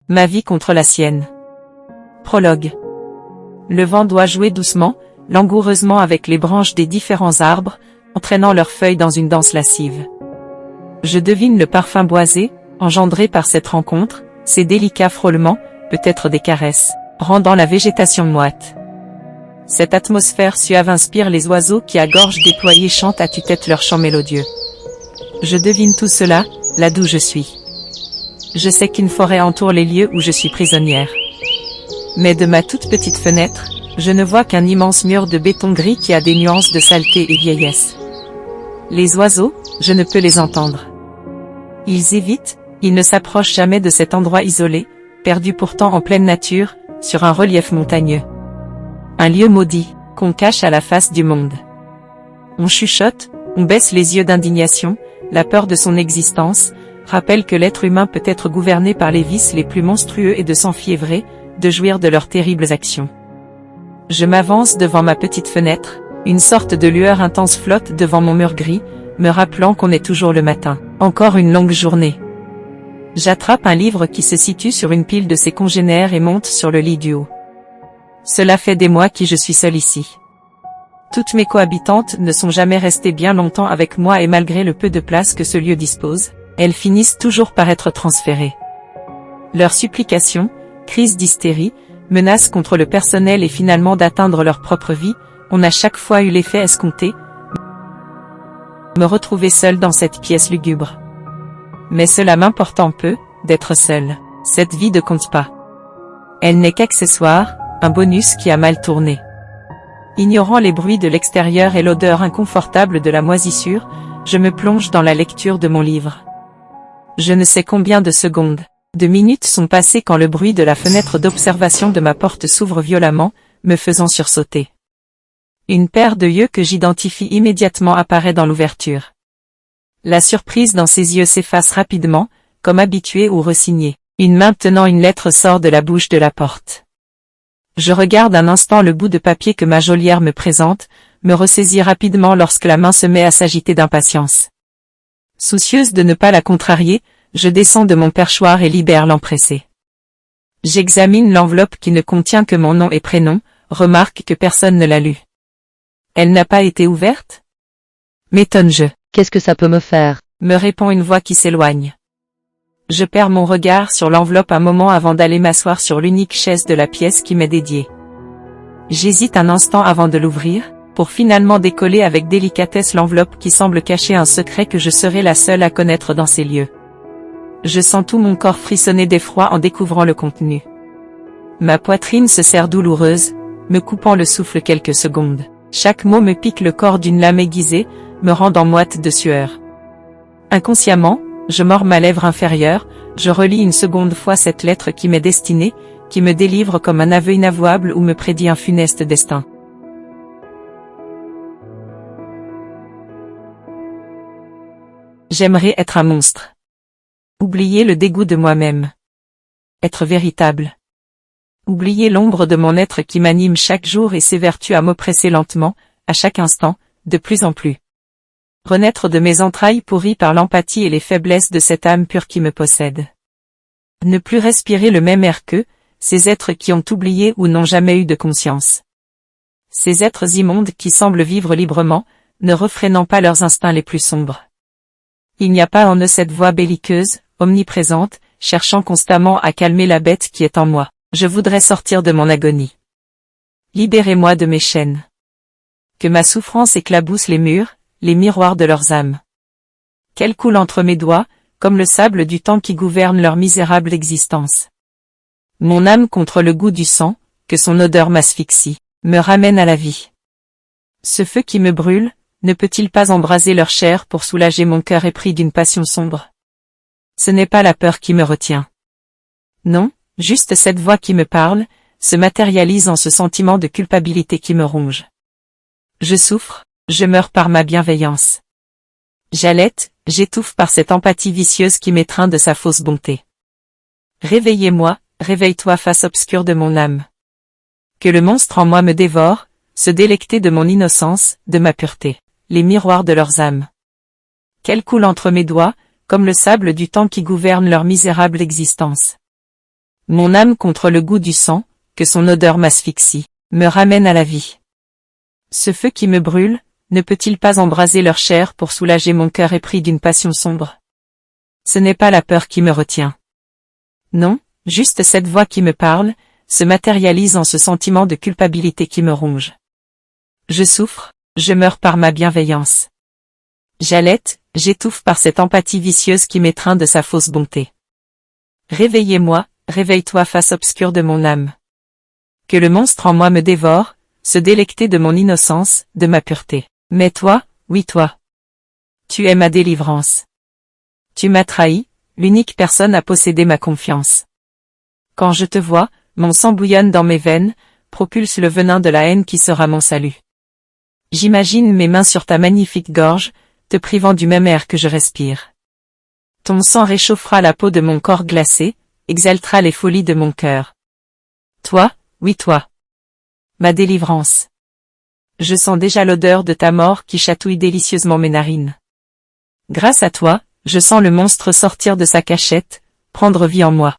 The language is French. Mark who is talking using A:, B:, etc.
A: Ma vie contre la sienne. Prologue. Le vent doit jouer doucement, langoureusement avec les branches des différents arbres, entraînant leurs feuilles dans une danse lascive. Je devine le parfum boisé, engendré par cette rencontre, ces délicats frôlements, peut-être des caresses, rendant la végétation moite. Cette atmosphère suave inspire les oiseaux qui à gorge déployée chantent à tue-tête leur chant mélodieux. Je devine tout cela, là d'où je suis. Je sais qu'une forêt entoure les lieux où je suis prisonnière. Mais de ma toute petite fenêtre, je ne vois qu'un immense mur de béton gris qui a des nuances de saleté et vieillesse. Les oiseaux, je ne peux les entendre. Ils évitent, ils ne s'approchent jamais de cet endroit isolé, perdu pourtant en pleine nature, sur un relief montagneux. Un lieu maudit, qu'on cache à la face du monde. On chuchote, on baisse les yeux d'indignation, la peur de son existence, rappelle que l'être humain peut être gouverné par les vices les plus monstrueux et de s'enfiévrer, de jouir de leurs terribles actions. Je m'avance devant ma petite fenêtre, une sorte de lueur intense flotte devant mon mur gris, me rappelant qu'on est toujours le matin, encore une longue journée. J'attrape un livre qui se situe sur une pile de ses congénères et monte sur le lit du haut. Cela fait des mois que je suis seule ici. Toutes mes cohabitantes ne sont jamais restées bien longtemps avec moi et malgré le peu de place que ce lieu dispose, elles finissent toujours par être transférées. Leurs supplications, crises d'hystérie, menaces contre le personnel et finalement d'atteindre leur propre vie, ont à chaque fois eu l'effet escompté, me retrouver seule dans cette pièce lugubre. Mais cela m'importe peu, d'être seule. Cette vie ne compte pas. Elle n'est qu'accessoire, un bonus qui a mal tourné. Ignorant les bruits de l'extérieur et l'odeur inconfortable de la moisissure, je me plonge dans la lecture de mon livre. Je ne sais combien de secondes, de minutes sont passées quand le bruit de la fenêtre d'observation de ma porte s'ouvre violemment, me faisant sursauter. Une paire de yeux que j'identifie immédiatement apparaît dans l'ouverture. La surprise dans ses yeux s'efface rapidement, comme habitué ou resigné. Une main tenant une lettre sort de la bouche de la porte. Je regarde un instant le bout de papier que ma geôlière me présente, me ressaisis rapidement lorsque la main se met à s'agiter d'impatience. Soucieuse de ne pas la contrarier, je descends de mon perchoir et libère l'empressé. J'examine l'enveloppe qui ne contient que mon nom et prénom, remarque que personne ne l'a lue. Elle n'a pas été ouverte? M'étonne-je.
B: Qu'est-ce que ça peut me faire?
A: Me répond une voix qui s'éloigne. Je perds mon regard sur l'enveloppe un moment avant d'aller m'asseoir sur l'unique chaise de la pièce qui m'est dédiée. J'hésite un instant avant de l'ouvrir, pour finalement décoller avec délicatesse l'enveloppe qui semble cacher un secret que je serai la seule à connaître dans ces lieux. Je sens tout mon corps frissonner d'effroi en découvrant le contenu. Ma poitrine se serre douloureuse, me coupant le souffle quelques secondes. Chaque mot me pique le corps d'une lame aiguisée, me rendant moite de sueur. Inconsciemment, je mords ma lèvre inférieure, je relis une seconde fois cette lettre qui m'est destinée, qui me délivre comme un aveu inavouable ou me prédit un funeste destin. J'aimerais être un monstre. Oublier le dégoût de moi-même. Être véritable. Oublier l'ombre de mon être qui m'anime chaque jour et s'évertue à m'oppresser lentement, à chaque instant, de plus en plus. Renaître de mes entrailles pourries par l'empathie et les faiblesses de cette âme pure qui me possède. Ne plus respirer le même air qu'eux, ces êtres qui ont oublié ou n'ont jamais eu de conscience. Ces êtres immondes qui semblent vivre librement, ne refrénant pas leurs instincts les plus sombres. Il n'y a pas en eux cette voix belliqueuse, omniprésente, cherchant constamment à calmer la bête qui est en moi. Je voudrais sortir de mon agonie. Libérez-moi de mes chaînes. Que ma souffrance éclabousse les murs, les miroirs de leurs âmes. Qu'elle coule entre mes doigts, comme le sable du temps qui gouverne leur misérable existence. Mon âme contre le goût du sang, que son odeur m'asphyxie, me ramène à la vie. Ce feu qui me brûle, ne peut-il pas embraser leur chair pour soulager mon cœur épris d'une passion sombre? Ce n'est pas la peur qui me retient. Non, juste cette voix qui me parle, se matérialise en ce sentiment de culpabilité qui me ronge. Je souffre, je meurs par ma bienveillance. J'halète, j'étouffe par cette empathie vicieuse qui m'étreint de sa fausse bonté. Réveillez-moi, réveille-toi face obscure de mon âme. Que le monstre en moi me dévore, se délecter de mon innocence, de ma pureté, les miroirs de leurs âmes. Qu'elle coule entre mes doigts, comme le sable du temps qui gouverne leur misérable existence. Mon âme contre le goût du sang, que son odeur m'asphyxie, me ramène à la vie. Ce feu qui me brûle, ne peut-il pas embraser leur chair pour soulager mon cœur épris d'une passion sombre? Ce n'est pas la peur qui me retient. Non, juste cette voix qui me parle, se matérialise en ce sentiment de culpabilité qui me ronge. Je souffre, je meurs par ma bienveillance. J'halète, j'étouffe par cette empathie vicieuse qui m'étreint de sa fausse bonté. Réveillez-moi, réveille-toi face obscure de mon âme. Que le monstre en moi me dévore, se délecter de mon innocence, de ma pureté. Mais toi, oui toi. Tu es ma délivrance. Tu m'as trahi, l'unique personne à posséder ma confiance. Quand je te vois, mon sang bouillonne dans mes veines, propulse le venin de la haine qui sera mon salut. J'imagine mes mains sur ta magnifique gorge, te privant du même air que je respire. Ton sang réchauffera la peau de mon corps glacé, exaltera les folies de mon cœur. Toi, oui toi. Ma délivrance. Je sens déjà l'odeur de ta mort qui chatouille délicieusement mes narines. Grâce à toi, je sens le monstre sortir de sa cachette, prendre vie en moi.